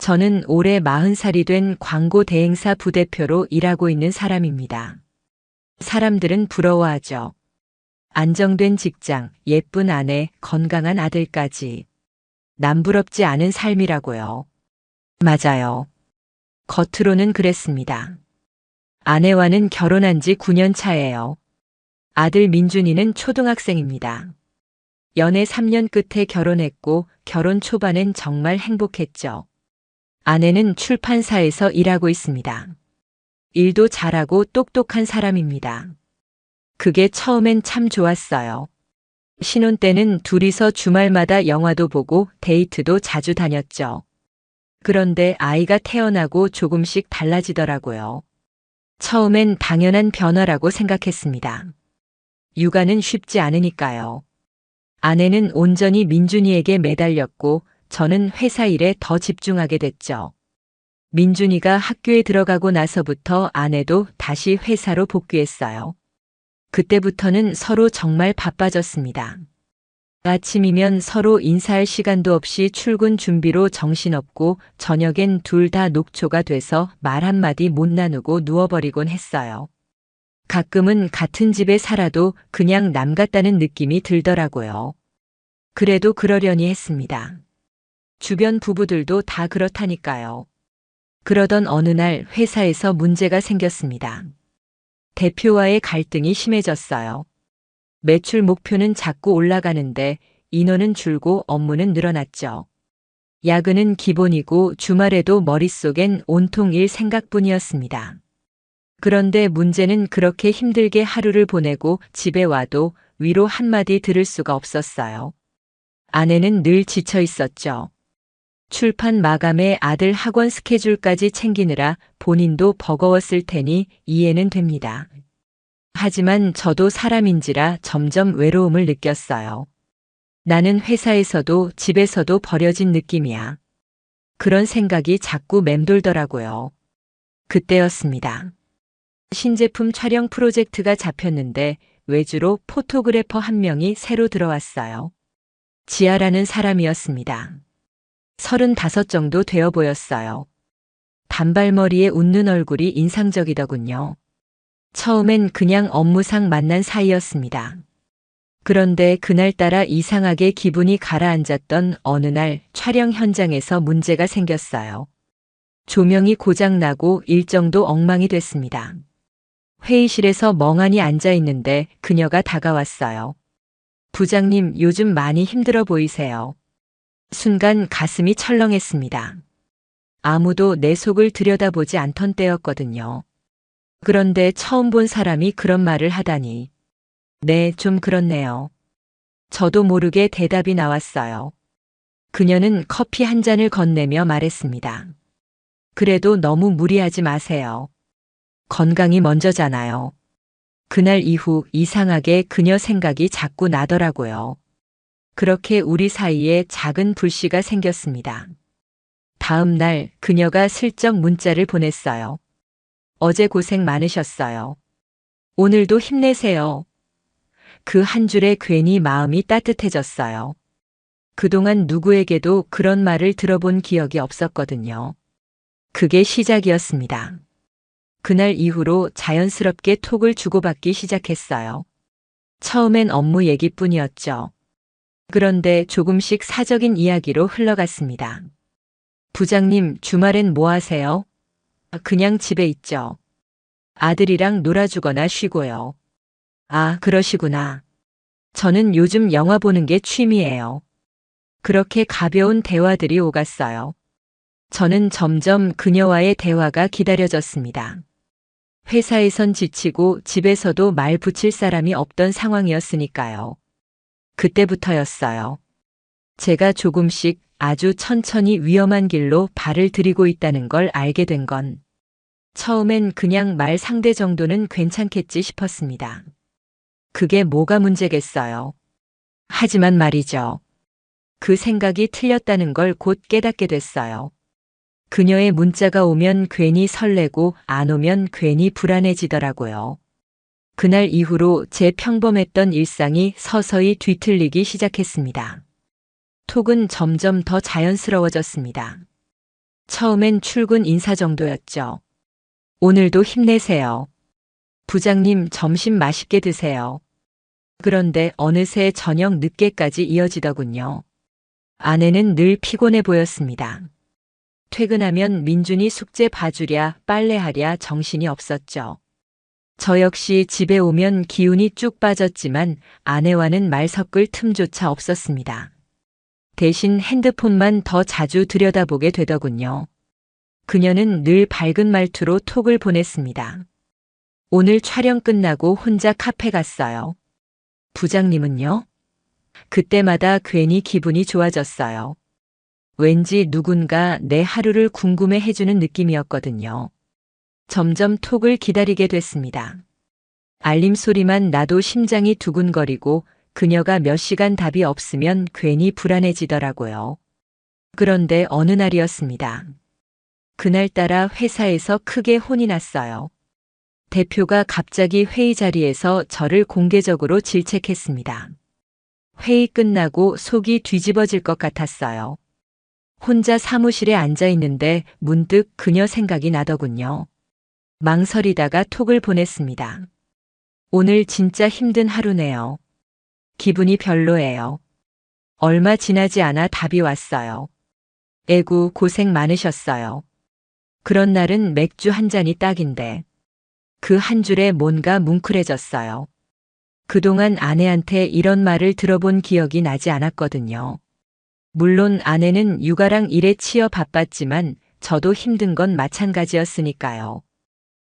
저는 올해 40살이 된 광고 대행사 부대표로 일하고 있는 사람입니다. 사람들은 부러워하죠. 안정된 직장, 예쁜 아내, 건강한 아들까지. 남부럽지 않은 삶이라고요. 맞아요. 겉으로는 그랬습니다. 아내와는 결혼한 지 9년 차예요. 아들 민준이는 초등학생입니다. 연애 3년 끝에 결혼했고 결혼 초반엔 정말 행복했죠. 아내는 출판사에서 일하고 있습니다. 일도 잘하고 똑똑한 사람입니다. 그게 처음엔 참 좋았어요. 신혼 때는 둘이서 주말마다 영화도 보고 데이트도 자주 다녔죠. 그런데 아이가 태어나고 조금씩 달라지더라고요. 처음엔 당연한 변화라고 생각했습니다. 육아는 쉽지 않으니까요. 아내는 온전히 민준이에게 매달렸고 저는 회사 일에 더 집중하게 됐죠. 민준이가 학교에 들어가고 나서부터 아내도 다시 회사로 복귀했어요. 그때부터는 서로 정말 바빠졌습니다. 아침이면 서로 인사할 시간도 없이 출근 준비로 정신없고 저녁엔 둘 다 녹초가 돼서 말 한마디 못 나누고 누워버리곤 했어요. 가끔은 같은 집에 살아도 그냥 남 같다는 느낌이 들더라고요. 그래도 그러려니 했습니다. 주변 부부들도 다 그렇다니까요. 그러던 어느 날 회사에서 문제가 생겼습니다. 대표와의 갈등이 심해졌어요. 매출 목표는 자꾸 올라가는데 인원은 줄고 업무는 늘어났죠. 야근은 기본이고 주말에도 머릿속엔 온통 일 생각뿐이었습니다. 그런데 문제는 그렇게 힘들게 하루를 보내고 집에 와도 위로 한마디 들을 수가 없었어요. 아내는 늘 지쳐 있었죠. 출판 마감에 아들 학원 스케줄까지 챙기느라 본인도 버거웠을 테니 이해는 됩니다. 하지만 저도 사람인지라 점점 외로움을 느꼈어요. 나는 회사에서도 집에서도 버려진 느낌이야. 그런 생각이 자꾸 맴돌더라고요. 그때였습니다. 신제품 촬영 프로젝트가 잡혔는데 외주로 포토그래퍼 한 명이 새로 들어왔어요. 지아라는 사람이었습니다. 35 정도 되어 보였어요. 단발머리에 웃는 얼굴이 인상적이더군요. 처음엔 그냥 업무상 만난 사이였습니다. 그런데 그날따라 이상하게 기분이 가라앉았던 어느 날 촬영 현장에서 문제가 생겼어요. 조명이 고장나고 일정도 엉망이 됐습니다. 회의실에서 멍하니 앉아 있는데 그녀가 다가왔어요. 부장님, 요즘 많이 힘들어 보이세요. 순간 가슴이 철렁했습니다. 아무도 내 속을 들여다보지 않던 때였거든요. 그런데 처음 본 사람이 그런 말을 하다니. 네, 좀 그렇네요. 저도 모르게 대답이 나왔어요. 그녀는 커피 한 잔을 건네며 말했습니다. 그래도 너무 무리하지 마세요. 건강이 먼저잖아요. 그날 이후 이상하게 그녀 생각이 자꾸 나더라고요. 그렇게 우리 사이에 작은 불씨가 생겼습니다. 다음 날 그녀가 슬쩍 문자를 보냈어요. 어제 고생 많으셨어요. 오늘도 힘내세요. 그 한 줄에 괜히 마음이 따뜻해졌어요. 그동안 누구에게도 그런 말을 들어본 기억이 없었거든요. 그게 시작이었습니다. 그날 이후로 자연스럽게 톡을 주고받기 시작했어요. 처음엔 업무 얘기뿐이었죠. 그런데 조금씩 사적인 이야기로 흘러갔습니다. 부장님, 주말엔 뭐 하세요? 그냥 집에 있죠. 아들이랑 놀아주거나 쉬고요. 아, 그러시구나. 저는 요즘 영화 보는 게 취미예요. 그렇게 가벼운 대화들이 오갔어요. 저는 점점 그녀와의 대화가 기다려졌습니다. 회사에선 지치고 집에서도 말 붙일 사람이 없던 상황이었으니까요. 그때부터였어요. 제가 조금씩 아주 천천히 위험한 길로 발을 들이고 있다는 걸 알게 된 건 처음엔 그냥 말 상대 정도는 괜찮겠지 싶었습니다. 그게 뭐가 문제겠어요. 하지만 말이죠. 그 생각이 틀렸다는 걸 곧 깨닫게 됐어요. 그녀의 문자가 오면 괜히 설레고 안 오면 괜히 불안해지더라고요. 그날 이후로 제 평범했던 일상이 서서히 뒤틀리기 시작했습니다. 톡은 점점 더 자연스러워졌습니다. 처음엔 출근 인사 정도였죠. 오늘도 힘내세요. 부장님 점심 맛있게 드세요. 그런데 어느새 저녁 늦게까지 이어지더군요. 아내는 늘 피곤해 보였습니다. 퇴근하면 민준이 숙제 봐주랴 빨래하랴 정신이 없었죠. 저 역시 집에 오면 기운이 쭉 빠졌지만 아내와는 말 섞을 틈조차 없었습니다. 대신 핸드폰만 더 자주 들여다보게 되더군요. 그녀는 늘 밝은 말투로 톡을 보냈습니다. 오늘 촬영 끝나고 혼자 카페 갔어요. 부장님은요? 그때마다 괜히 기분이 좋아졌어요. 왠지 누군가 내 하루를 궁금해 해주는 느낌이었거든요. 점점 톡을 기다리게 됐습니다. 알림 소리만 나도 심장이 두근거리고 그녀가 몇 시간 답이 없으면 괜히 불안해지더라고요. 그런데 어느 날이었습니다. 그날따라 회사에서 크게 혼이 났어요. 대표가 갑자기 회의 자리에서 저를 공개적으로 질책했습니다. 회의 끝나고 속이 뒤집어질 것 같았어요. 혼자 사무실에 앉아 있는데 문득 그녀 생각이 나더군요. 망설이다가 톡을 보냈습니다. 오늘 진짜 힘든 하루네요. 기분이 별로예요. 얼마 지나지 않아 답이 왔어요. 에구, 고생 많으셨어요. 그런 날은 맥주 한 잔이 딱인데. 그 한 줄에 뭔가 뭉클해졌어요. 그동안 아내한테 이런 말을 들어본 기억이 나지 않았거든요. 물론 아내는 육아랑 일에 치여 바빴지만 저도 힘든 건 마찬가지였으니까요.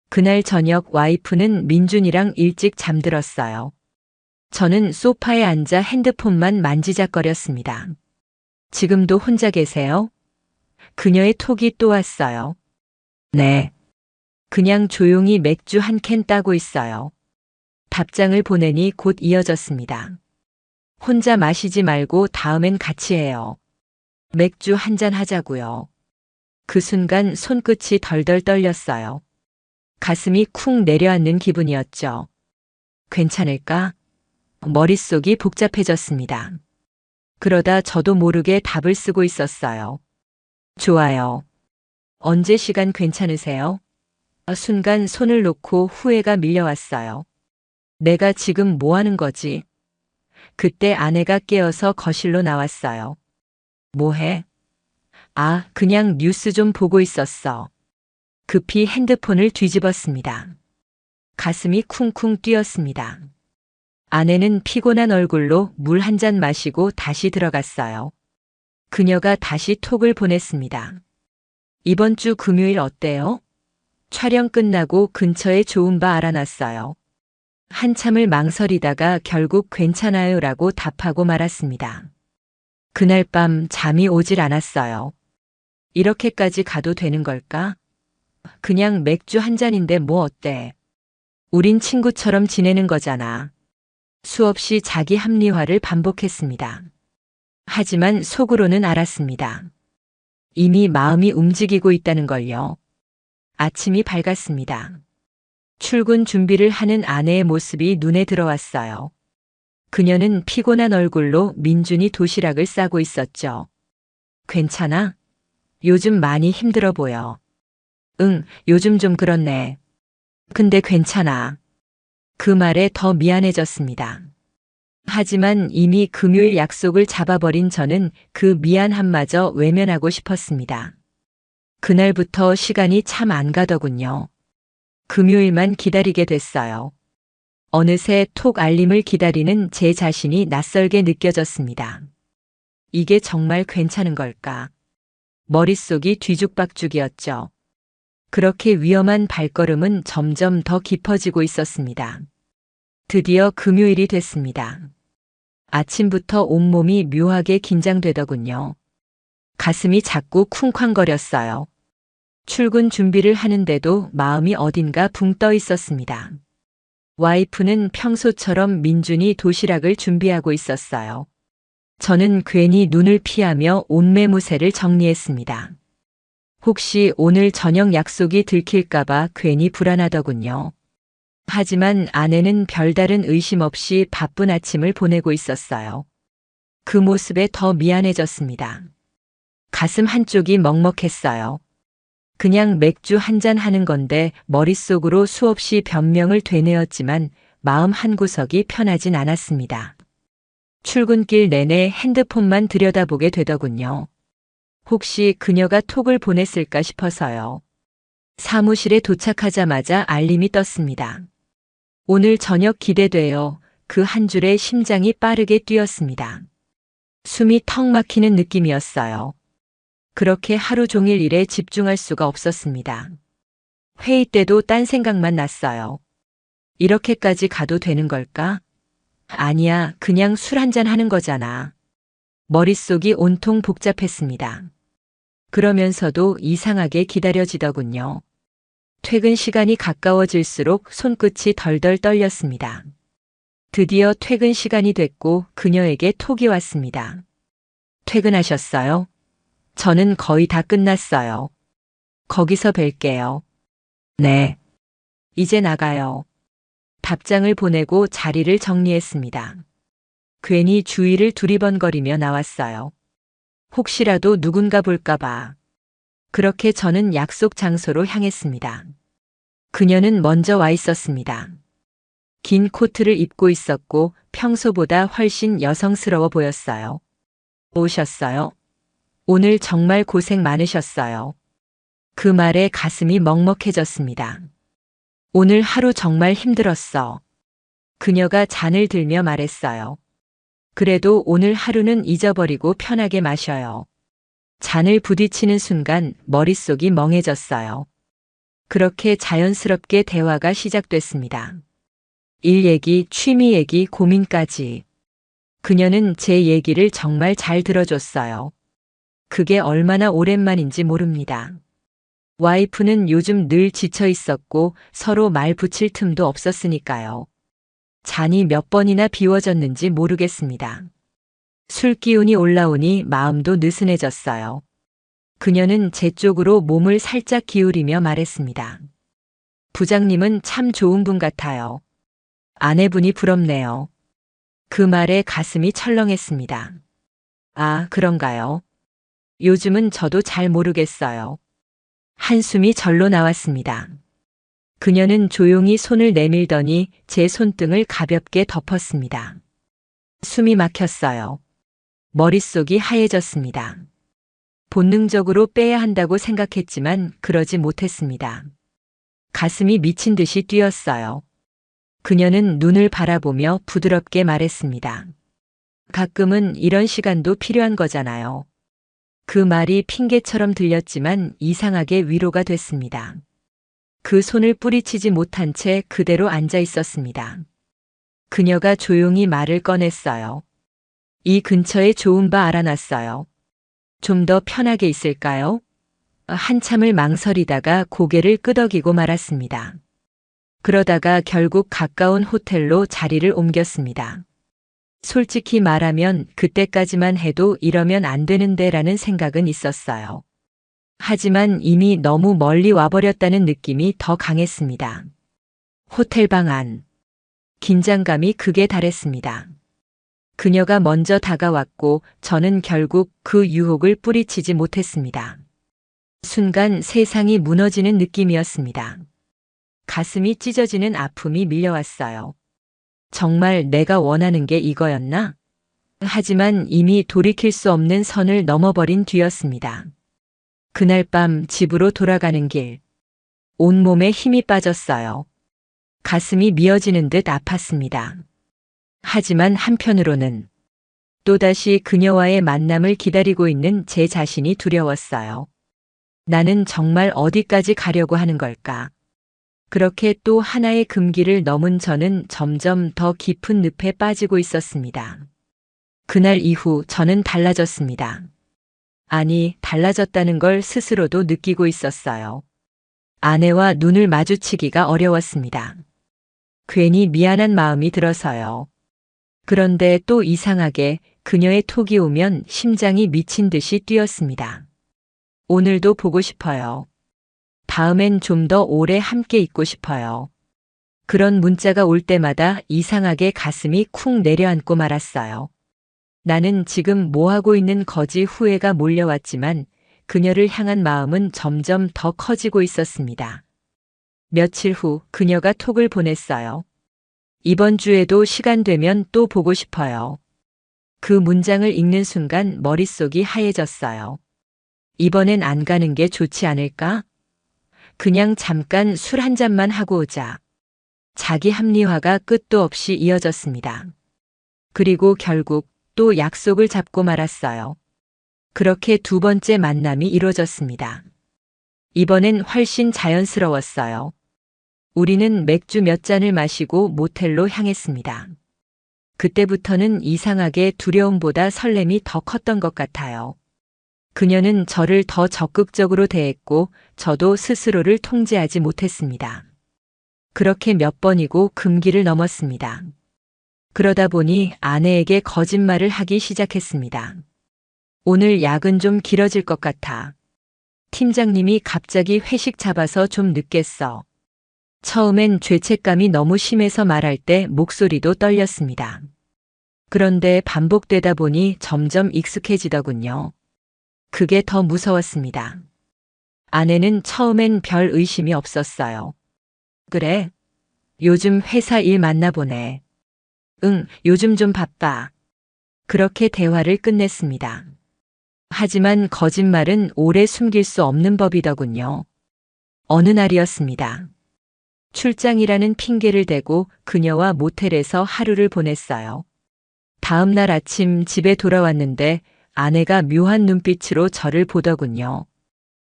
그날 저녁 와이프는 민준이랑 일찍 잠들었어요. 저는 소파에 앉아 핸드폰만 만지작거렸습니다. 지금도 혼자 계세요? 그녀의 톡이 또 왔어요. 네. 그냥 조용히 맥주 한 캔 따고 있어요. 답장을 보내니 곧 이어졌습니다. 혼자 마시지 말고 다음엔 같이 해요. 맥주 한 잔 하자고요. 그 순간 손끝이 덜덜 떨렸어요. 가슴이 쿵 내려앉는 기분이었죠. 괜찮을까? 머릿속이 복잡해졌습니다. 그러다 저도 모르게 답을 쓰고 있었어요. 좋아요. 언제 시간 괜찮으세요? 순간 손을 놓고 후회가 밀려왔어요. 내가 지금 뭐 하는 거지? 그때 아내가 깨어서 거실로 나왔어요. 뭐 해? 아, 그냥 뉴스 좀 보고 있었어. 급히 핸드폰을 뒤집었습니다. 가슴이 쿵쿵 뛰었습니다. 아내는 피곤한 얼굴로 물 한 잔 마시고 다시 들어갔어요. 그녀가 다시 톡을 보냈습니다. 이번 주 금요일 어때요? 촬영 끝나고 근처에 좋은 바 알아놨어요. 한참을 망설이다가 결국 괜찮아요라고 답하고 말았습니다. 그날 밤 잠이 오질 않았어요. 이렇게까지 가도 되는 걸까? 그냥 맥주 한 잔인데 뭐 어때? 우린 친구처럼 지내는 거잖아. 수없이 자기 합리화를 반복했습니다. 하지만 속으로는 알았습니다. 이미 마음이 움직이고 있다는 걸요. 아침이 밝았습니다. 출근 준비를 하는 아내의 모습이 눈에 들어왔어요. 그녀는 피곤한 얼굴로 민준이 도시락을 싸고 있었죠. 괜찮아? 요즘 많이 힘들어 보여. 응, 요즘 좀 그렇네. 근데 괜찮아. 그 말에 더 미안해졌습니다. 하지만 이미 금요일 약속을 잡아버린 저는 그 미안함마저 외면하고 싶었습니다. 그날부터 시간이 참 안 가더군요. 금요일만 기다리게 됐어요. 어느새 톡 알림을 기다리는 제 자신이 낯설게 느껴졌습니다. 이게 정말 괜찮은 걸까? 머릿속이 뒤죽박죽이었죠. 그렇게 위험한 발걸음은 점점 더 깊어지고 있었습니다. 드디어 금요일이 됐습니다. 아침부터 온몸이 묘하게 긴장되더군요. 가슴이 자꾸 쿵쾅거렸어요. 출근 준비를 하는데도 마음이 어딘가 붕 떠 있었습니다. 와이프는 평소처럼 민준이 도시락을 준비하고 있었어요. 저는 괜히 눈을 피하며 옷매무새를 정리했습니다. 혹시 오늘 저녁 약속이 들킬까봐 괜히 불안하더군요. 하지만 아내는 별다른 의심 없이 바쁜 아침을 보내고 있었어요. 그 모습에 더 미안해졌습니다. 가슴 한쪽이 먹먹했어요. 그냥 맥주 한잔 하는 건데 머릿속으로 수없이 변명을 되뇌었지만 마음 한구석이 편하진 않았습니다. 출근길 내내 핸드폰만 들여다보게 되더군요. 혹시 그녀가 톡을 보냈을까 싶어서요. 사무실에 도착하자마자 알림이 떴습니다. 오늘 저녁 기대돼요. 그 한 줄에 심장이 빠르게 뛰었습니다. 숨이 턱 막히는 느낌이었어요. 그렇게 하루 종일 일에 집중할 수가 없었습니다. 회의 때도 딴 생각만 났어요. 이렇게까지 가도 되는 걸까? 아니야, 그냥 술 한잔 하는 거잖아. 머릿속이 온통 복잡했습니다. 그러면서도 이상하게 기다려지더군요. 퇴근 시간이 가까워질수록 손끝이 덜덜 떨렸습니다. 드디어 퇴근 시간이 됐고 그녀에게 톡이 왔습니다. 퇴근하셨어요? 저는 거의 다 끝났어요. 거기서 뵐게요. 네. 이제 나가요. 답장을 보내고 자리를 정리했습니다. 괜히 주위를 두리번거리며 나왔어요. 혹시라도 누군가 볼까봐. 그렇게 저는 약속 장소로 향했습니다. 그녀는 먼저 와 있었습니다. 긴 코트를 입고 있었고 평소보다 훨씬 여성스러워 보였어요. 오셨어요? 오늘 정말 고생 많으셨어요. 그 말에 가슴이 먹먹해졌습니다. 오늘 하루 정말 힘들었어. 그녀가 잔을 들며 말했어요. 그래도 오늘 하루는 잊어버리고 편하게 마셔요. 잔을 부딪히는 순간 머릿속이 멍해졌어요. 그렇게 자연스럽게 대화가 시작됐습니다. 일 얘기, 취미 얘기, 고민까지. 그녀는 제 얘기를 정말 잘 들어줬어요. 그게 얼마나 오랜만인지 모릅니다. 와이프는 요즘 늘 지쳐 있었고 서로 말 붙일 틈도 없었으니까요. 잔이 몇 번이나 비워졌는지 모르겠습니다. 술 기운이 올라오니 마음도 느슨해졌어요. 그녀는 제 쪽으로 몸을 살짝 기울이며 말했습니다. 부장님은 참 좋은 분 같아요. 아내분이 부럽네요. 그 말에 가슴이 철렁했습니다. 아, 그런가요? 요즘은 저도 잘 모르겠어요. 한숨이 절로 나왔습니다. 그녀는 조용히 손을 내밀더니 제 손등을 가볍게 덮었습니다. 숨이 막혔어요. 머릿속이 하얘졌습니다. 본능적으로 빼야 한다고 생각했지만 그러지 못했습니다. 가슴이 미친 듯이 뛰었어요. 그녀는 눈을 바라보며 부드럽게 말했습니다. 가끔은 이런 시간도 필요한 거잖아요. 그 말이 핑계처럼 들렸지만 이상하게 위로가 됐습니다. 그 손을 뿌리치지 못한 채 그대로 앉아 있었습니다. 그녀가 조용히 말을 꺼냈어요. 이 근처에 좋은 바 알아놨어요. 좀 더 편하게 있을까요? 한참을 망설이다가 고개를 끄덕이고 말았습니다. 그러다가 결국 가까운 호텔로 자리를 옮겼습니다. 솔직히 말하면 그때까지만 해도 이러면 안 되는데라는 생각은 있었어요. 하지만 이미 너무 멀리 와버렸다는 느낌이 더 강했습니다. 호텔방 안. 긴장감이 극에 달했습니다. 그녀가 먼저 다가왔고 저는 결국 그 유혹을 뿌리치지 못했습니다. 순간 세상이 무너지는 느낌이었습니다. 가슴이 찢어지는 아픔이 밀려왔어요. 정말 내가 원하는 게 이거였나? 하지만 이미 돌이킬 수 없는 선을 넘어버린 뒤였습니다. 그날 밤 집으로 돌아가는 길. 온몸에 힘이 빠졌어요. 가슴이 미어지는 듯 아팠습니다. 하지만 한편으로는 또다시 그녀와의 만남을 기다리고 있는 제 자신이 두려웠어요. 나는 정말 어디까지 가려고 하는 걸까? 그렇게 또 하나의 금기를 넘은 저는 점점 더 깊은 늪에 빠지고 있었습니다. 그날 이후 저는 달라졌습니다. 아니, 달라졌다는 걸 스스로도 느끼고 있었어요. 아내와 눈을 마주치기가 어려웠습니다. 괜히 미안한 마음이 들어서요. 그런데 또 이상하게 그녀의 톡이 오면 심장이 미친 듯이 뛰었습니다. 오늘도 보고 싶어요. 다음엔 좀 더 오래 함께 있고 싶어요. 그런 문자가 올 때마다 이상하게 가슴이 쿵 내려앉고 말았어요. 나는 지금 뭐하고 있는 거지 후회가 몰려왔지만 그녀를 향한 마음은 점점 더 커지고 있었습니다. 며칠 후 그녀가 톡을 보냈어요. 이번 주에도 시간 되면 또 보고 싶어요. 그 문장을 읽는 순간 머릿속이 하얘졌어요. 이번엔 안 가는 게 좋지 않을까? 그냥 잠깐 술 한 잔만 하고 오자. 자기 합리화가 끝도 없이 이어졌습니다. 그리고 결국 또 약속을 잡고 말았어요. 그렇게 두 번째 만남이 이루어졌습니다. 이번엔 훨씬 자연스러웠어요. 우리는 맥주 몇 잔을 마시고 모텔로 향했습니다. 그때부터는 이상하게 두려움보다 설렘이 더 컸던 것 같아요. 그녀는 저를 더 적극적으로 대했고 저도 스스로를 통제하지 못했습니다. 그렇게 몇 번이고 금기를 넘었습니다. 그러다 보니 아내에게 거짓말을 하기 시작했습니다. 오늘 야근 좀 길어질 것 같아. 팀장님이 갑자기 회식 잡아서 좀 늦겠어. 처음엔 죄책감이 너무 심해서 말할 때 목소리도 떨렸습니다. 그런데 반복되다 보니 점점 익숙해지더군요. 그게 더 무서웠습니다. 아내는 처음엔 별 의심이 없었어요. 그래? 요즘 회사 일 많나 보네. 응, 요즘 좀 바빠. 그렇게 대화를 끝냈습니다. 하지만 거짓말은 오래 숨길 수 없는 법이더군요. 어느 날이었습니다. 출장이라는 핑계를 대고 그녀와 모텔에서 하루를 보냈어요. 다음 날 아침 집에 돌아왔는데 아내가 묘한 눈빛으로 저를 보더군요.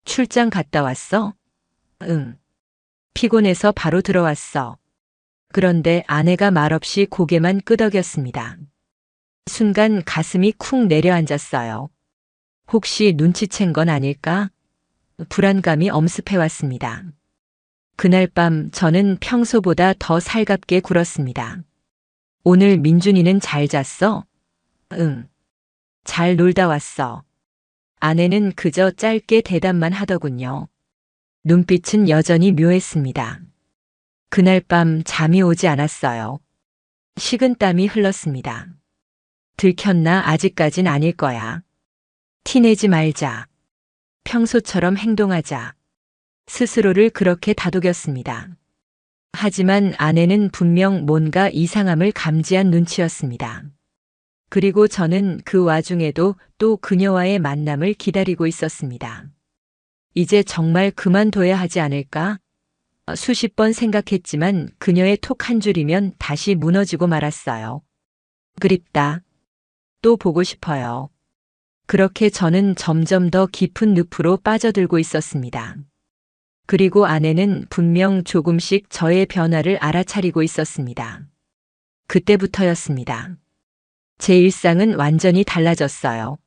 출장 갔다 왔어? 응. 피곤해서 바로 들어왔어. 그런데 아내가 말없이 고개만 끄덕였습니다. 순간 가슴이 쿵 내려앉았어요. 혹시 눈치챈 건 아닐까? 불안감이 엄습해왔습니다. 그날 밤 저는 평소보다 더 살갑게 굴었습니다. 오늘 민준이는 잘 잤어? 응. 잘 놀다 왔어. 아내는 그저 짧게 대답만 하더군요. 눈빛은 여전히 묘했습니다. 그날 밤 잠이 오지 않았어요. 식은땀이 흘렀습니다. 들켰나 아직까진 아닐 거야. 티내지 말자. 평소처럼 행동하자. 스스로를 그렇게 다독였습니다. 하지만 아내는 분명 뭔가 이상함을 감지한 눈치였습니다. 그리고 저는 그 와중에도 또 그녀와의 만남을 기다리고 있었습니다. 이제 정말 그만둬야 하지 않을까? 수십 번 생각했지만 그녀의 톡 한 줄이면 다시 무너지고 말았어요. 그립다. 또 보고 싶어요. 그렇게 저는 점점 더 깊은 늪으로 빠져들고 있었습니다. 그리고 아내는 분명 조금씩 저의 변화를 알아차리고 있었습니다. 그때부터였습니다. 제 일상은 완전히 달라졌어요.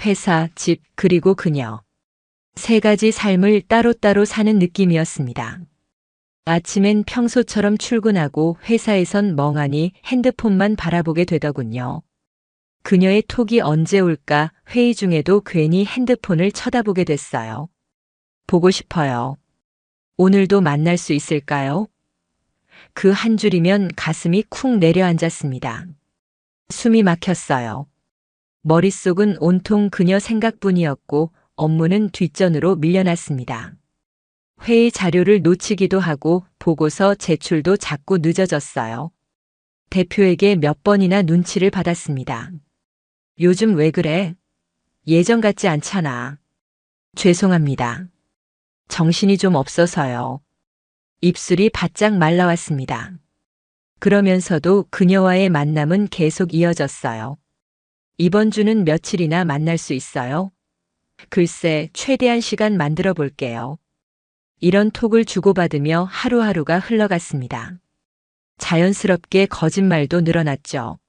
회사, 집, 그리고 그녀. 세 가지 삶을 따로따로 사는 느낌이었습니다. 아침엔 평소처럼 출근하고 회사에선 멍하니 핸드폰만 바라보게 되더군요. 그녀의 톡이 언제 올까 회의 중에도 괜히 핸드폰을 쳐다보게 됐어요. 보고 싶어요. 오늘도 만날 수 있을까요? 그 한 줄이면 가슴이 쿵 내려앉았습니다. 숨이 막혔어요. 머릿속은 온통 그녀 생각뿐이었고 업무는 뒷전으로 밀려났습니다. 회의 자료를 놓치기도 하고 보고서 제출도 자꾸 늦어졌어요. 대표에게 몇 번이나 눈치를 받았습니다. 요즘 왜 그래? 예전 같지 않잖아. 죄송합니다. 정신이 좀 없어서요. 입술이 바짝 말라왔습니다. 그러면서도 그녀와의 만남은 계속 이어졌어요. 이번 주는 며칠이나 만날 수 있어요? 글쎄, 최대한 시간 만들어 볼게요. 이런 톡을 주고받으며 하루하루가 흘러갔습니다. 자연스럽게 거짓말도 늘어났죠.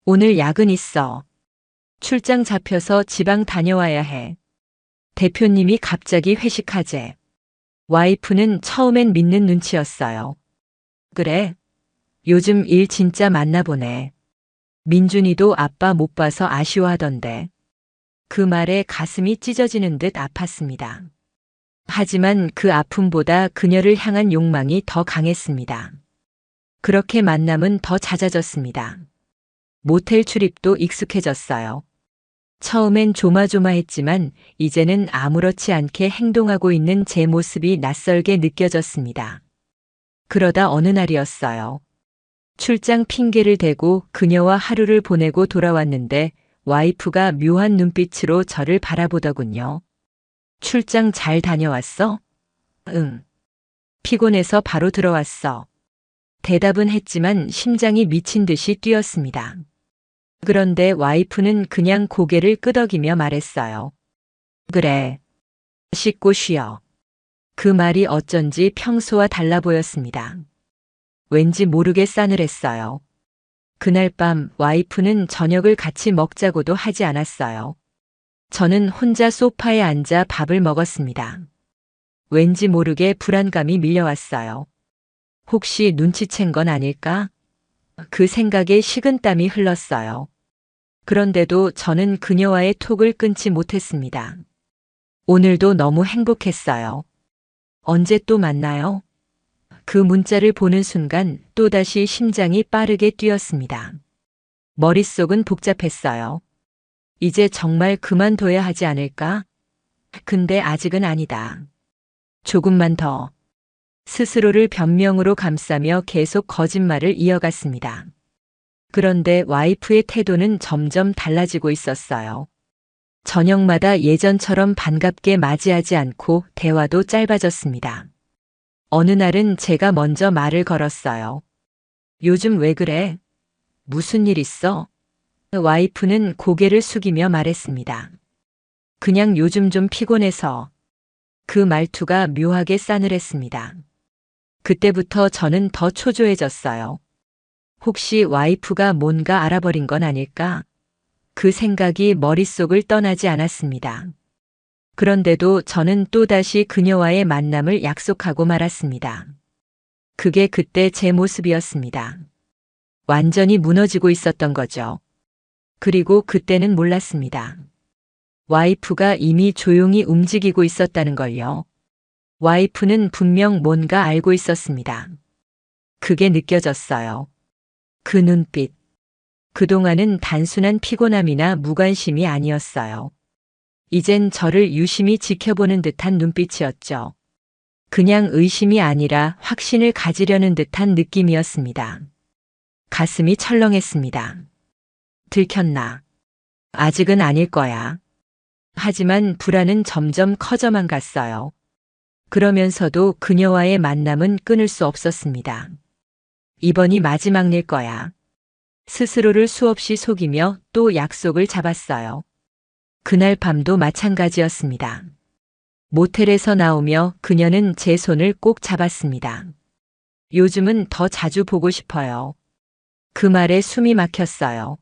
오늘 야근 있어. 출장 잡혀서 지방 다녀와야 해. 대표님이 갑자기 회식하재. 와이프는 처음엔 믿는 눈치였어요. 그래? 요즘 일 진짜 많나 보네. 민준이도 아빠 못 봐서 아쉬워하던데. 그 말에 가슴이 찢어지는 듯 아팠습니다. 하지만 그 아픔보다 그녀를 향한 욕망이 더 강했습니다. 그렇게 만남은 더 잦아졌습니다. 모텔 출입도 익숙해졌어요. 처음엔 조마조마했지만 이제는 아무렇지 않게 행동하고 있는 제 모습이 낯설게 느껴졌습니다. 그러다 어느 날이었어요. 출장 핑계를 대고 그녀와 하루를 보내고 돌아왔는데 와이프가 묘한 눈빛으로 저를 바라보더군요. 출장 잘 다녀왔어? 응. 피곤해서 바로 들어왔어. 대답은 했지만 심장이 미친 듯이 뛰었습니다. 그런데 와이프는 그냥 고개를 끄덕이며 말했어요. 그래. 씻고 쉬어. 그 말이 어쩐지 평소와 달라 보였습니다. 왠지 모르게 싸늘했어요. 그날 밤 와이프는 저녁을 같이 먹자고도 하지 않았어요. 저는 혼자 소파에 앉아 밥을 먹었습니다. 왠지 모르게 불안감이 밀려왔어요. 혹시 눈치챈 건 아닐까? 그 생각에 식은땀이 흘렀어요. 그런데도 저는 그녀와의 톡을 끊지 못했습니다. 오늘도 너무 행복했어요. 언제 또 만나요? 그 문자를 보는 순간 또다시 심장이 빠르게 뛰었습니다. 머릿속은 복잡했어요. 이제 정말 그만둬야 하지 않을까? 근데 아직은 아니다. 조금만 더. 스스로를 변명으로 감싸며 계속 거짓말을 이어갔습니다. 그런데 와이프의 태도는 점점 달라지고 있었어요. 저녁마다 예전처럼 반갑게 맞이하지 않고 대화도 짧아졌습니다. 어느 날은 제가 먼저 말을 걸었어요. 요즘 왜 그래? 무슨 일 있어? 와이프는 고개를 숙이며 말했습니다. 그냥 요즘 좀 피곤해서. 그 말투가 묘하게 싸늘했습니다. 그때부터 저는 더 초조해졌어요. 혹시 와이프가 뭔가 알아버린 건 아닐까? 그 생각이 머릿속을 떠나지 않았습니다. 그런데도 저는 또다시 그녀와의 만남을 약속하고 말았습니다. 그게 그때 제 모습이었습니다. 완전히 무너지고 있었던 거죠. 그리고 그때는 몰랐습니다. 와이프가 이미 조용히 움직이고 있었다는 걸요. 와이프는 분명 뭔가 알고 있었습니다. 그게 느껴졌어요. 그 눈빛. 그동안은 단순한 피곤함이나 무관심이 아니었어요. 이젠 저를 유심히 지켜보는 듯한 눈빛이었죠. 그냥 의심이 아니라 확신을 가지려는 듯한 느낌이었습니다. 가슴이 철렁했습니다. 들켰나? 아직은 아닐 거야. 하지만 불안은 점점 커져만 갔어요. 그러면서도 그녀와의 만남은 끊을 수 없었습니다. 이번이 마지막일 거야. 스스로를 수없이 속이며 또 약속을 잡았어요. 그날 밤도 마찬가지였습니다. 모텔에서 나오며 그녀는 제 손을 꼭 잡았습니다. 요즘은 더 자주 보고 싶어요. 그 말에 숨이 막혔어요.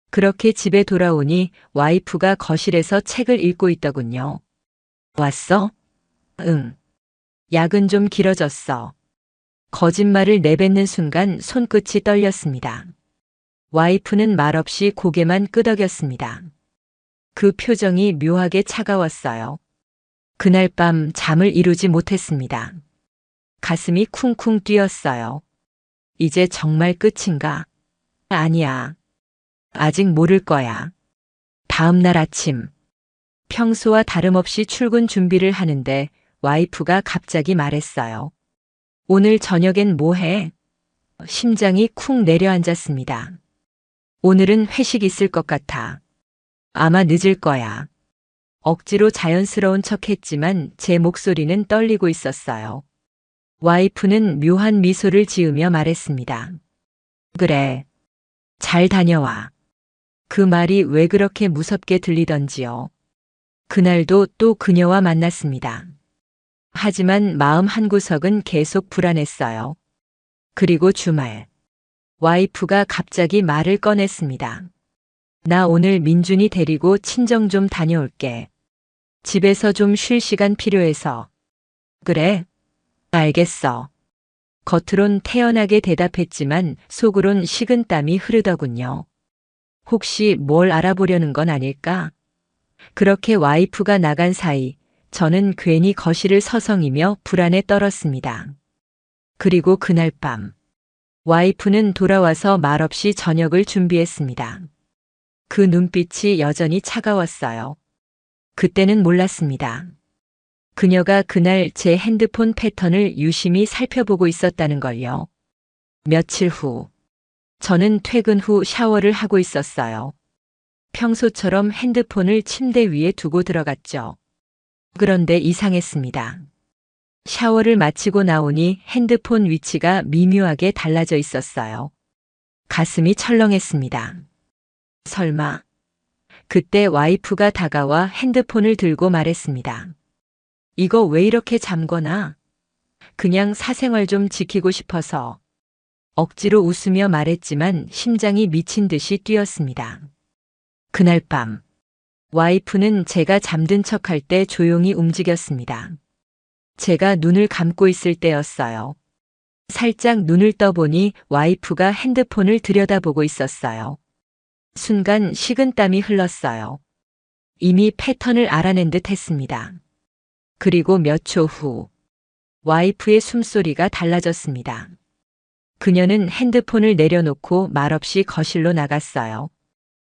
그렇게 집에 돌아오니 와이프가 거실에서 책을 읽고 있더군요. 왔어? 응. 약은 좀 길어졌어. 거짓말을 내뱉는 순간 손끝이 떨렸습니다. 와이프는 말없이 고개만 끄덕였습니다. 그 표정이 묘하게 차가웠어요. 그날 밤 잠을 이루지 못했습니다. 가슴이 쿵쿵 뛰었어요. 이제 정말 끝인가? 아니야. 아직 모를 거야. 다음 날 아침. 평소와 다름없이 출근 준비를 하는데 와이프가 갑자기 말했어요. 오늘 저녁엔 뭐 해? 심장이 쿵 내려앉았습니다. 오늘은 회식 있을 것 같아. 아마 늦을 거야. 억지로 자연스러운 척 했지만 제 목소리는 떨리고 있었어요. 와이프는 묘한 미소를 지으며 말했습니다. 그래. 잘 다녀와. 그 말이 왜 그렇게 무섭게 들리던지요. 그날도 또 그녀와 만났습니다. 하지만 마음 한구석은 계속 불안했어요. 그리고 주말. 와이프가 갑자기 말을 꺼냈습니다. 나 오늘 민준이 데리고 친정 좀 다녀올게. 집에서 좀 쉴 시간 필요해서. 그래? 알겠어. 겉으론 태연하게 대답했지만 속으론 식은땀이 흐르더군요. 혹시 뭘 알아보려는 건 아닐까? 그렇게 와이프가 나간 사이 저는 괜히 거실을 서성이며 불안에 떨었습니다. 그리고 그날 밤 와이프는 돌아와서 말없이 저녁을 준비했습니다. 그 눈빛이 여전히 차가웠어요. 그때는 몰랐습니다. 그녀가 그날 제 핸드폰 패턴을 유심히 살펴보고 있었다는 걸요. 며칠 후, 저는 퇴근 후 샤워를 하고 있었어요. 평소처럼 핸드폰을 침대 위에 두고 들어갔죠. 그런데 이상했습니다. 샤워를 마치고 나오니 핸드폰 위치가 미묘하게 달라져 있었어요. 가슴이 철렁했습니다. 설마. 그때 와이프가 다가와 핸드폰을 들고 말했습니다. 이거 왜 이렇게 잠궈놔? 그냥 사생활 좀 지키고 싶어서. 억지로 웃으며 말했지만 심장이 미친 듯이 뛰었습니다. 그날 밤, 와이프는 제가 잠든 척할 때 조용히 움직였습니다. 제가 눈을 감고 있을 때였어요. 살짝 눈을 떠보니 와이프가 핸드폰을 들여다보고 있었어요. 순간 식은땀이 흘렀어요. 이미 패턴을 알아낸 듯 했습니다. 그리고 몇 초 후, 와이프의 숨소리가 달라졌습니다. 그녀는 핸드폰을 내려놓고 말없이 거실로 나갔어요.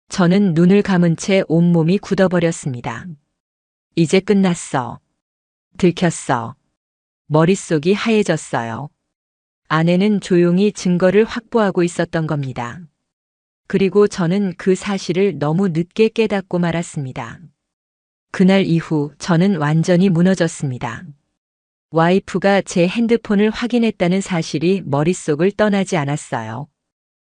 저는 눈을 감은 채 온몸이 굳어버렸습니다. 이제 끝났어. 들켰어. 머릿속이 하얘졌어요. 아내는 조용히 증거를 확보하고 있었던 겁니다. 그리고 저는 그 사실을 너무 늦게 깨닫고 말았습니다. 그날 이후 저는 완전히 무너졌습니다. 와이프가 제 핸드폰을 확인했다는 사실이 머릿속을 떠나지 않았어요.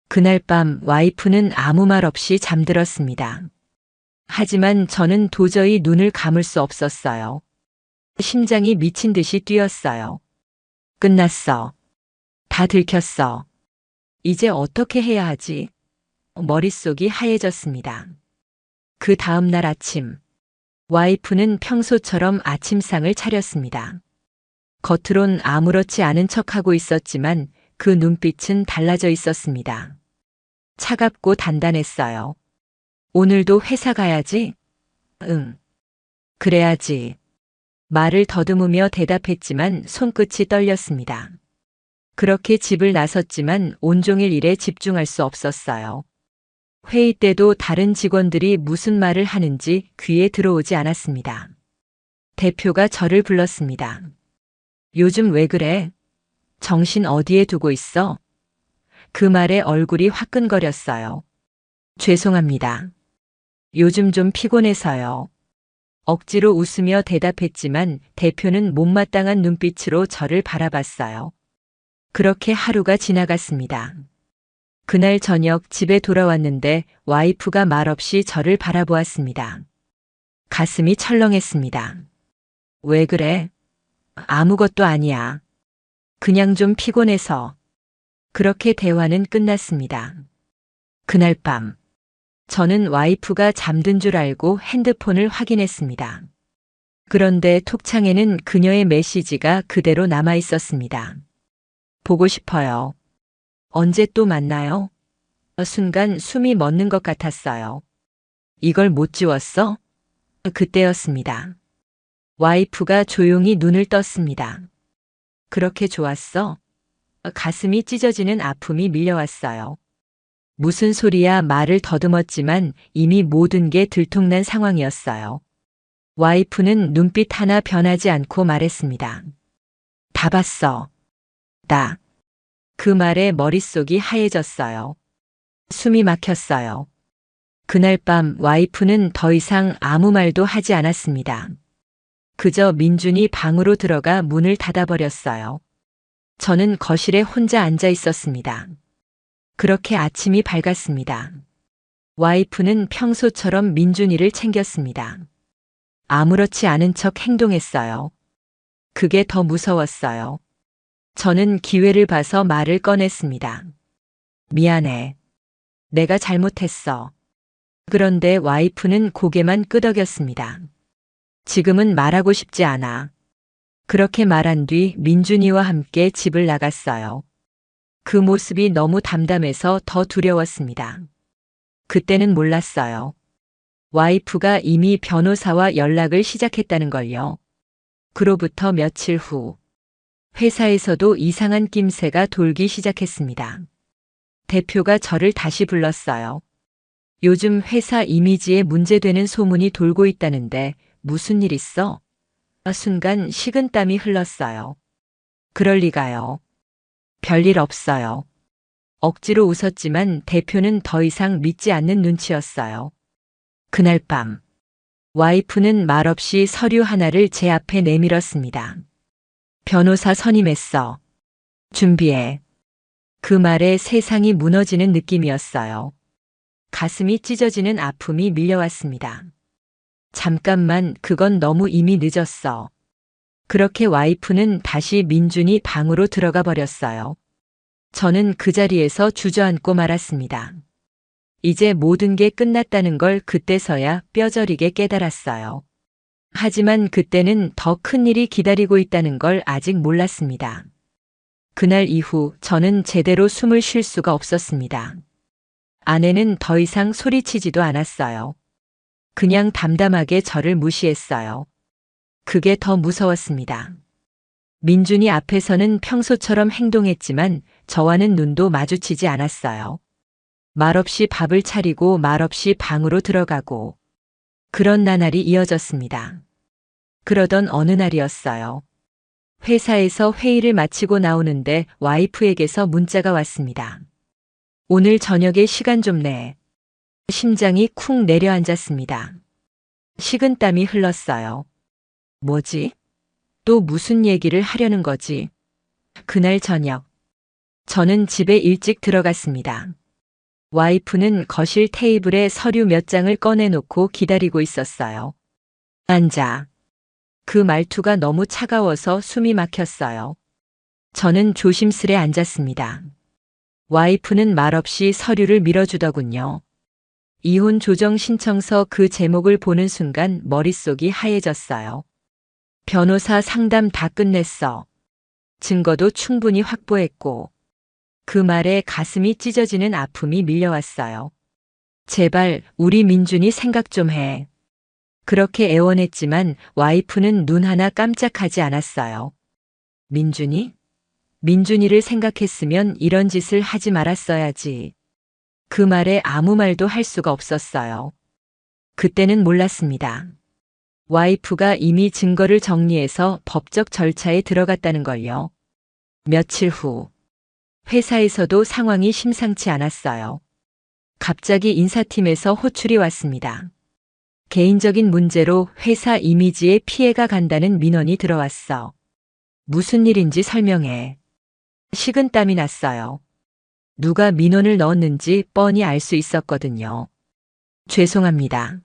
그날 밤 와이프는 아무 말 없이 잠들었습니다. 하지만 저는 도저히 눈을 감을 수 없었어요. 심장이 미친 듯이 뛰었어요. 끝났어. 다 들켰어. 이제 어떻게 해야 하지? 머릿속이 하얘졌습니다. 그 다음 날 아침, 와이프는 평소처럼 아침상을 차렸습니다. 겉으론 아무렇지 않은 척하고 있었지만 그 눈빛은 달라져 있었습니다. 차갑고 단단했어요. 오늘도 회사 가야지? 응. 그래야지. 말을 더듬으며 대답했지만 손끝이 떨렸습니다. 그렇게 집을 나섰지만 온종일 일에 집중할 수 없었어요. 회의 때도 다른 직원들이 무슨 말을 하는지 귀에 들어오지 않았습니다. 대표가 저를 불렀습니다. 요즘 왜 그래? 정신 어디에 두고 있어? 그 말에 얼굴이 화끈거렸어요. 죄송합니다. 요즘 좀 피곤해서요. 억지로 웃으며 대답했지만 대표는 못마땅한 눈빛으로 저를 바라봤어요. 그렇게 하루가 지나갔습니다. 그날 저녁 집에 돌아왔는데 와이프가 말없이 저를 바라보았습니다. 가슴이 철렁했습니다. 왜 그래? 아무것도 아니야. 그냥 좀 피곤해서. 그렇게 대화는 끝났습니다. 그날 밤, 저는 와이프가 잠든 줄 알고 핸드폰을 확인했습니다. 그런데 톡창에는 그녀의 메시지가 그대로 남아 있었습니다. 보고 싶어요. 언제 또 만나요? 순간 숨이 멎는 것 같았어요. 이걸 못 지웠어? 그때였습니다. 와이프가 조용히 눈을 떴습니다. 그렇게 좋았어? 가슴이 찢어지는 아픔이 밀려왔어요. 무슨 소리야 말을 더듬었지만 이미 모든 게 들통난 상황이었어요. 와이프는 눈빛 하나 변하지 않고 말했습니다. 다 봤어. 나. 그 말에 머릿속이 하얘졌어요. 숨이 막혔어요. 그날 밤 와이프는 더 이상 아무 말도 하지 않았습니다. 그저 민준이 방으로 들어가 문을 닫아버렸어요. 저는 거실에 혼자 앉아 있었습니다. 그렇게 아침이 밝았습니다. 와이프는 평소처럼 민준이를 챙겼습니다. 아무렇지 않은 척 행동했어요. 그게 더 무서웠어요. 저는 기회를 봐서 말을 꺼냈습니다. 미안해. 내가 잘못했어. 그런데 와이프는 고개만 끄덕였습니다. 지금은 말하고 싶지 않아. 그렇게 말한 뒤 민준이와 함께 집을 나갔어요. 그 모습이 너무 담담해서 더 두려웠습니다. 그때는 몰랐어요. 와이프가 이미 변호사와 연락을 시작했다는 걸요. 그로부터 며칠 후, 회사에서도 이상한 낌새가 돌기 시작했습니다. 대표가 저를 다시 불렀어요. 요즘 회사 이미지에 문제되는 소문이 돌고 있다는데 무슨 일 있어? 순간 식은땀이 흘렀어요. 그럴 리가요. 별일 없어요. 억지로 웃었지만 대표는 더 이상 믿지 않는 눈치였어요. 그날 밤, 와이프는 말없이 서류 하나를 제 앞에 내밀었습니다. 변호사 선임했어. 준비해. 그 말에 세상이 무너지는 느낌이었어요. 가슴이 찢어지는 아픔이 밀려왔습니다. 잠깐만, 그건 너무 이미 늦었어. 그렇게 와이프는 다시 민준이 방으로 들어가 버렸어요. 저는 그 자리에서 주저앉고 말았습니다. 이제 모든 게 끝났다는 걸 그때서야 뼈저리게 깨달았어요. 하지만 그때는 더 큰 일이 기다리고 있다는 걸 아직 몰랐습니다. 그날 이후 저는 제대로 숨을 쉴 수가 없었습니다. 아내는 더 이상 소리치지도 않았어요. 그냥 담담하게 저를 무시했어요. 그게 더 무서웠습니다. 민준이 앞에서는 평소처럼 행동했지만 저와는 눈도 마주치지 않았어요. 말없이 밥을 차리고 말없이 방으로 들어가고 그런 나날이 이어졌습니다. 그러던 어느 날이었어요. 회사에서 회의를 마치고 나오는데 와이프에게서 문자가 왔습니다. 오늘 저녁에 시간 좀 내. 심장이 쿵 내려앉았습니다. 식은땀이 흘렀어요. 뭐지? 또 무슨 얘기를 하려는 거지? 그날 저녁, 저는 집에 일찍 들어갔습니다. 와이프는 거실 테이블에 서류 몇 장을 꺼내놓고 기다리고 있었어요. 앉아. 그 말투가 너무 차가워서 숨이 막혔어요. 저는 조심스레 앉았습니다. 와이프는 말없이 서류를 밀어주더군요. 이혼 조정 신청서 그 제목을 보는 순간 머릿속이 하얘졌어요. 변호사 상담 다 끝냈어. 증거도 충분히 확보했고. 그 말에 가슴이 찢어지는 아픔이 밀려왔어요. 제발 우리 민준이 생각 좀 해. 그렇게 애원했지만 와이프는 눈 하나 깜짝하지 않았어요. 민준이? 민준이를 생각했으면 이런 짓을 하지 말았어야지. 그 말에 아무 말도 할 수가 없었어요. 그때는 몰랐습니다. 와이프가 이미 증거를 정리해서 법적 절차에 들어갔다는 걸요. 며칠 후, 회사에서도 상황이 심상치 않았어요. 갑자기 인사팀에서 호출이 왔습니다. 개인적인 문제로 회사 이미지에 피해가 간다는 민원이 들어왔어. 무슨 일인지 설명해. 식은땀이 났어요. 누가 민원을 넣었는지 뻔히 알 수 있었거든요. 죄송합니다.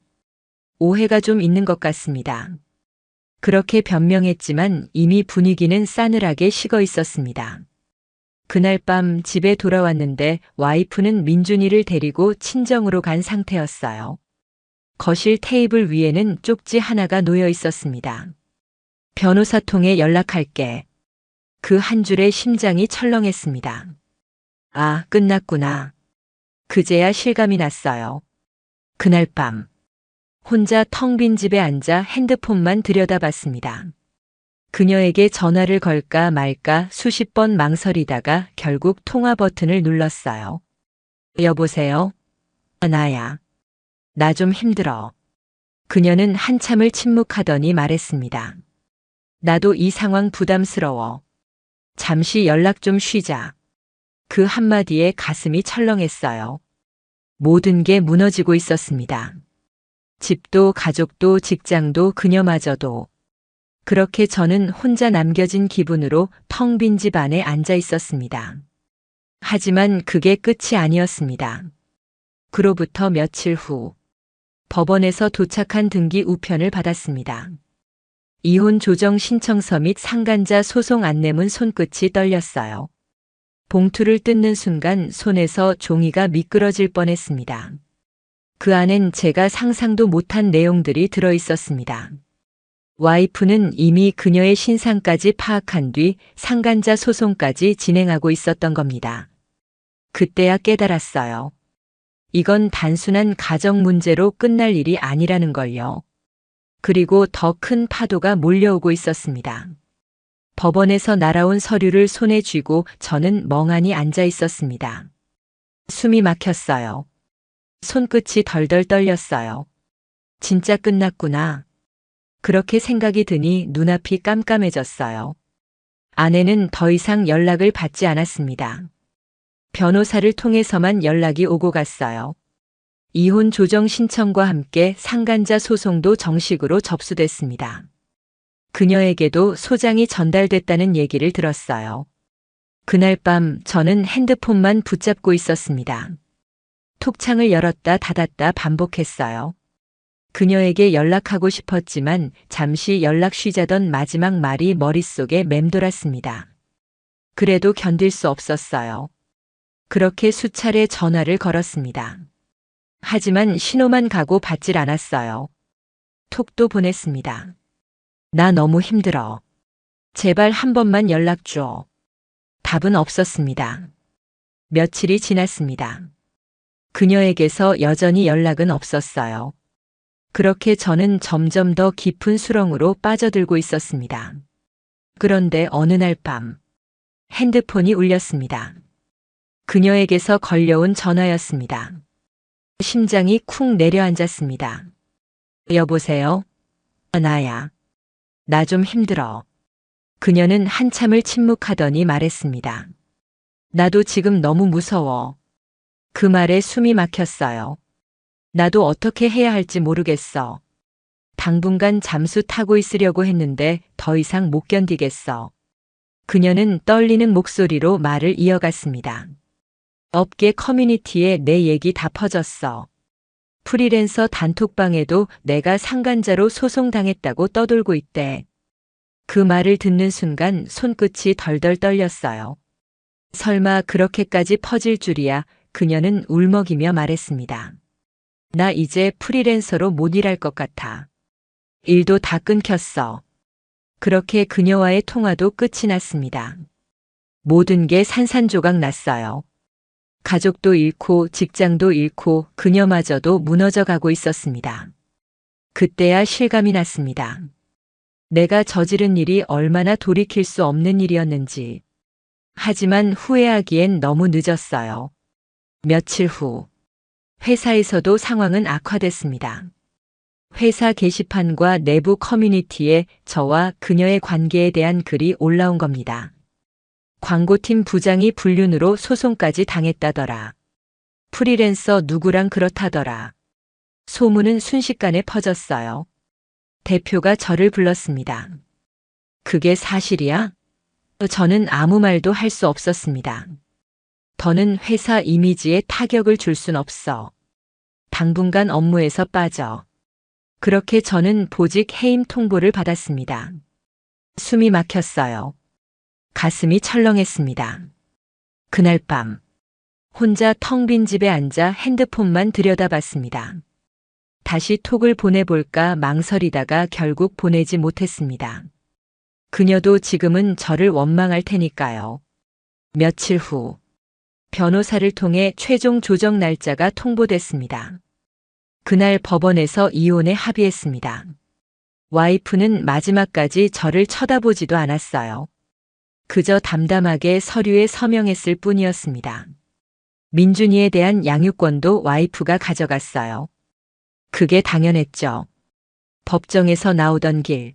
오해가 좀 있는 것 같습니다. 그렇게 변명했지만 이미 분위기는 싸늘하게 식어 있었습니다. 그날 밤 집에 돌아왔는데 와이프는 민준이를 데리고 친정으로 간 상태였어요. 거실 테이블 위에는 쪽지 하나가 놓여 있었습니다. 변호사 통해 연락할게. 그 한 줄에 심장이 철렁했습니다. 아, 끝났구나. 그제야 실감이 났어요. 그날 밤, 혼자 텅 빈 집에 앉아 핸드폰만 들여다봤습니다. 그녀에게 전화를 걸까 말까 수십 번 망설이다가 결국 통화 버튼을 눌렀어요. 여보세요? 나야. 나 좀 힘들어. 그녀는 한참을 침묵하더니 말했습니다. 나도 이 상황 부담스러워. 잠시 연락 좀 쉬자. 그 한마디에 가슴이 철렁했어요. 모든 게 무너지고 있었습니다. 집도 가족도 직장도 그녀마저도. 그렇게 저는 혼자 남겨진 기분으로 텅 빈 집 안에 앉아 있었습니다. 하지만 그게 끝이 아니었습니다. 그로부터 며칠 후, 법원에서 도착한 등기 우편을 받았습니다. 이혼 조정 신청서 및 상간자 소송 안내문 손끝이 떨렸어요. 봉투를 뜯는 순간 손에서 종이가 미끄러질 뻔했습니다. 그 안엔 제가 상상도 못한 내용들이 들어 있었습니다. 와이프는 이미 그녀의 신상까지 파악한 뒤 상간자 소송까지 진행하고 있었던 겁니다. 그때야 깨달았어요. 이건 단순한 가정 문제로 끝날 일이 아니라는 걸요. 그리고 더 큰 파도가 몰려오고 있었습니다. 법원에서 날아온 서류를 손에 쥐고 저는 멍하니 앉아 있었습니다. 숨이 막혔어요. 손끝이 덜덜 떨렸어요. 진짜 끝났구나. 그렇게 생각이 드니 눈앞이 깜깜해졌어요. 아내는 더 이상 연락을 받지 않았습니다. 변호사를 통해서만 연락이 오고 갔어요. 이혼 조정 신청과 함께 상간자 소송도 정식으로 접수됐습니다. 그녀에게도 소장이 전달됐다는 얘기를 들었어요. 그날 밤 저는 핸드폰만 붙잡고 있었습니다. 톡창을 열었다 닫았다 반복했어요. 그녀에게 연락하고 싶었지만 잠시 연락 쉬자던 마지막 말이 머릿속에 맴돌았습니다. 그래도 견딜 수 없었어요. 그렇게 수차례 전화를 걸었습니다. 하지만 신호만 가고 받질 않았어요. 톡도 보냈습니다. 나 너무 힘들어. 제발 한 번만 연락 줘. 답은 없었습니다. 며칠이 지났습니다. 그녀에게서 여전히 연락은 없었어요. 그렇게 저는 점점 더 깊은 수렁으로 빠져들고 있었습니다. 그런데 어느 날 밤 핸드폰이 울렸습니다. 그녀에게서 걸려온 전화였습니다. 심장이 쿵 내려앉았습니다. 여보세요? 나야. 나 좀 힘들어. 그녀는 한참을 침묵하더니 말했습니다. 나도 지금 너무 무서워. 그 말에 숨이 막혔어요. 나도 어떻게 해야 할지 모르겠어. 당분간 잠수 타고 있으려고 했는데 더 이상 못 견디겠어. 그녀는 떨리는 목소리로 말을 이어갔습니다. 업계 커뮤니티에 내 얘기 다 퍼졌어. 프리랜서 단톡방에도 내가 상간자로 소송당했다고 떠돌고 있대. 그 말을 듣는 순간 손끝이 덜덜 떨렸어요. 설마 그렇게까지 퍼질 줄이야. 그녀는 울먹이며 말했습니다. 나 이제 프리랜서로 못 일할 것 같아. 일도 다 끊겼어. 그렇게 그녀와의 통화도 끝이 났습니다. 모든 게 산산조각 났어요. 가족도 잃고 직장도 잃고 그녀마저도 무너져 가고 있었습니다. 그때야 실감이 났습니다. 내가 저지른 일이 얼마나 돌이킬 수 없는 일이었는지. 하지만 후회하기엔 너무 늦었어요. 며칠 후 회사에서도 상황은 악화됐습니다. 회사 게시판과 내부 커뮤니티에 저와 그녀의 관계에 대한 글이 올라온 겁니다. 광고팀 부장이 불륜으로 소송까지 당했다더라. 프리랜서 누구랑 그렇다더라. 소문은 순식간에 퍼졌어요. 대표가 저를 불렀습니다. 그게 사실이야? 저는 아무 말도 할 수 없었습니다. 더는 회사 이미지에 타격을 줄 순 없어. 당분간 업무에서 빠져. 그렇게 저는 보직 해임 통보를 받았습니다. 숨이 막혔어요. 가슴이 철렁했습니다. 그날 밤 혼자 텅 빈 집에 앉아 핸드폰만 들여다봤습니다. 다시 톡을 보내볼까 망설이다가 결국 보내지 못했습니다. 그녀도 지금은 저를 원망할 테니까요. 며칠 후 변호사를 통해 최종 조정 날짜가 통보됐습니다. 그날 법원에서 이혼에 합의했습니다. 와이프는 마지막까지 저를 쳐다보지도 않았어요. 그저 담담하게 서류에 서명했을 뿐이었습니다. 민준이에 대한 양육권도 와이프가 가져갔어요. 그게 당연했죠. 법정에서 나오던 길.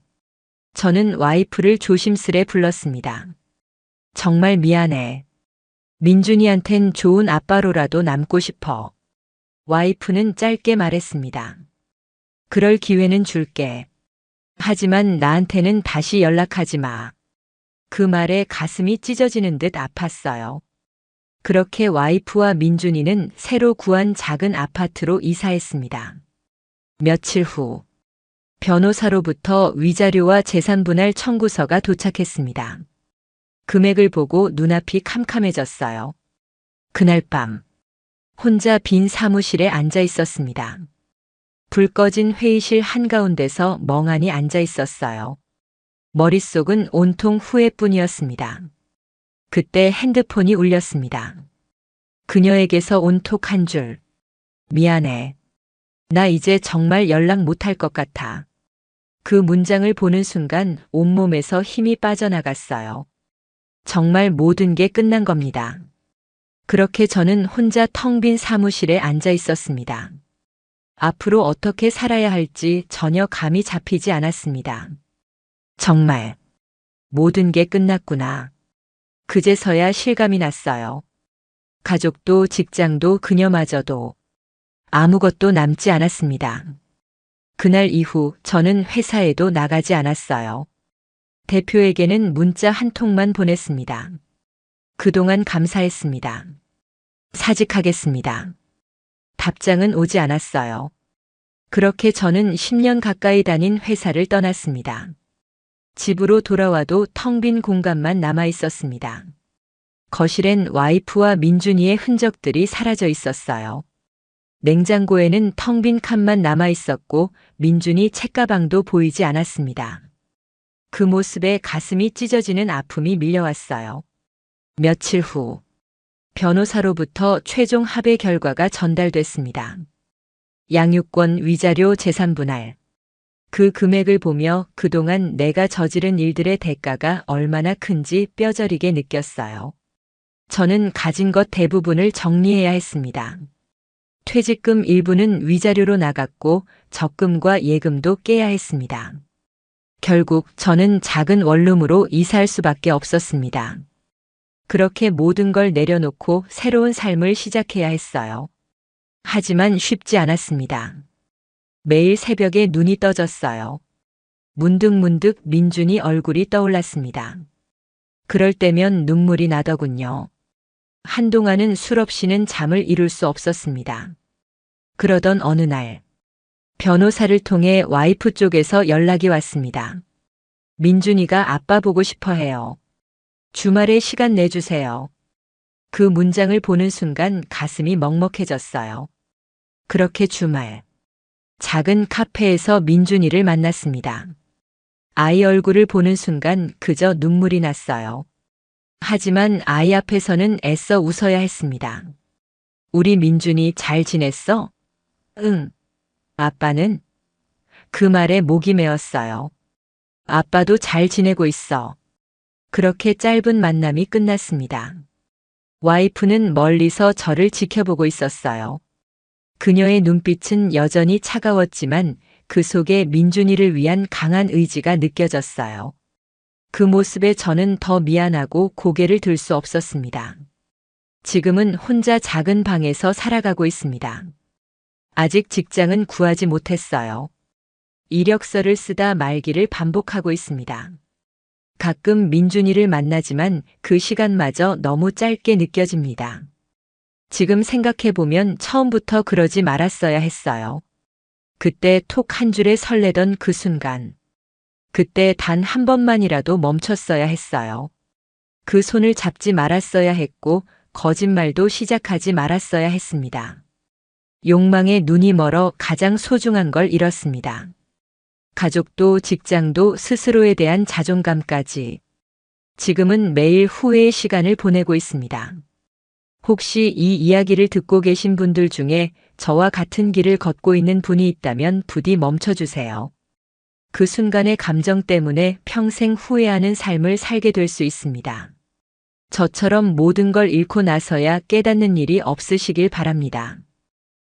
저는 와이프를 조심스레 불렀습니다. 정말 미안해. 민준이한텐 좋은 아빠로라도 남고 싶어. 와이프는 짧게 말했습니다. 그럴 기회는 줄게. 하지만 나한테는 다시 연락하지 마. 그 말에 가슴이 찢어지는 듯 아팠어요. 그렇게 와이프와 민준이는 새로 구한 작은 아파트로 이사했습니다. 며칠 후 변호사로부터 위자료와 재산분할 청구서가 도착했습니다. 금액을 보고 눈앞이 캄캄해졌어요. 그날 밤 혼자 빈 사무실에 앉아 있었습니다. 불 꺼진 회의실 한가운데서 멍하니 앉아 있었어요. 머릿속은 온통 후회뿐이었습니다. 그때 핸드폰이 울렸습니다. 그녀에게서 온 톡 한 줄. 미안해. 나 이제 정말 연락 못할 것 같아. 그 문장을 보는 순간 온몸에서 힘이 빠져나갔어요. 정말 모든 게 끝난 겁니다. 그렇게 저는 혼자 텅 빈 사무실에 앉아 있었습니다. 앞으로 어떻게 살아야 할지 전혀 감이 잡히지 않았습니다. 정말 모든 게 끝났구나. 그제서야 실감이 났어요. 가족도 직장도 그녀마저도 아무것도 남지 않았습니다. 그날 이후 저는 회사에도 나가지 않았어요. 대표에게는 문자 한 통만 보냈습니다. 그동안 감사했습니다. 사직하겠습니다. 답장은 오지 않았어요. 그렇게 저는 10년 가까이 다닌 회사를 떠났습니다. 집으로 돌아와도 텅 빈 공간만 남아 있었습니다. 거실엔 와이프와 민준이의 흔적들이 사라져 있었어요. 냉장고에는 텅 빈 칸만 남아 있었고 민준이 책가방도 보이지 않았습니다. 그 모습에 가슴이 찢어지는 아픔이 밀려왔어요. 며칠 후 변호사로부터 최종 합의 결과가 전달됐습니다. 양육권, 위자료, 재산분할. 그 금액을 보며 그동안 내가 저지른 일들의 대가가 얼마나 큰지 뼈저리게 느꼈어요. 저는 가진 것 대부분을 정리해야 했습니다. 퇴직금 일부는 위자료로 나갔고 적금과 예금도 깨야 했습니다. 결국 저는 작은 원룸으로 이사할 수밖에 없었습니다. 그렇게 모든 걸 내려놓고 새로운 삶을 시작해야 했어요. 하지만 쉽지 않았습니다. 매일 새벽에 눈이 떠졌어요. 문득문득 민준이 얼굴이 떠올랐습니다. 그럴 때면 눈물이 나더군요. 한동안은 술 없이는 잠을 이룰 수 없었습니다. 그러던 어느 날 변호사를 통해 와이프 쪽에서 연락이 왔습니다. 민준이가 아빠 보고 싶어 해요. 주말에 시간 내주세요. 그 문장을 보는 순간 가슴이 먹먹해졌어요. 그렇게 주말 작은 카페에서 민준이를 만났습니다. 아이 얼굴을 보는 순간 그저 눈물이 났어요. 하지만 아이 앞에서는 애써 웃어야 했습니다. 우리 민준이 잘 지냈어? 응. 아빠는? 그 말에 목이 메었어요. 아빠도 잘 지내고 있어. 그렇게 짧은 만남이 끝났습니다. 와이프는 멀리서 저를 지켜보고 있었어요. 그녀의 눈빛은 여전히 차가웠지만 그 속에 민준이를 위한 강한 의지가 느껴졌어요. 그 모습에 저는 더 미안하고 고개를 들 수 없었습니다. 지금은 혼자 작은 방에서 살아가고 있습니다. 아직 직장은 구하지 못했어요. 이력서를 쓰다 말기를 반복하고 있습니다. 가끔 민준이를 만나지만 그 시간마저 너무 짧게 느껴집니다. 지금 생각해보면 처음부터 그러지 말았어야 했어요. 그때 톡 한 줄에 설레던 그 순간. 그때 단 한 번만이라도 멈췄어야 했어요. 그 손을 잡지 말았어야 했고 거짓말도 시작하지 말았어야 했습니다. 욕망에 눈이 멀어 가장 소중한 걸 잃었습니다. 가족도 직장도 스스로에 대한 자존감까지. 지금은 매일 후회의 시간을 보내고 있습니다. 혹시 이 이야기를 듣고 계신 분들 중에 저와 같은 길을 걷고 있는 분이 있다면 부디 멈춰주세요. 그 순간의 감정 때문에 평생 후회하는 삶을 살게 될 수 있습니다. 저처럼 모든 걸 잃고 나서야 깨닫는 일이 없으시길 바랍니다.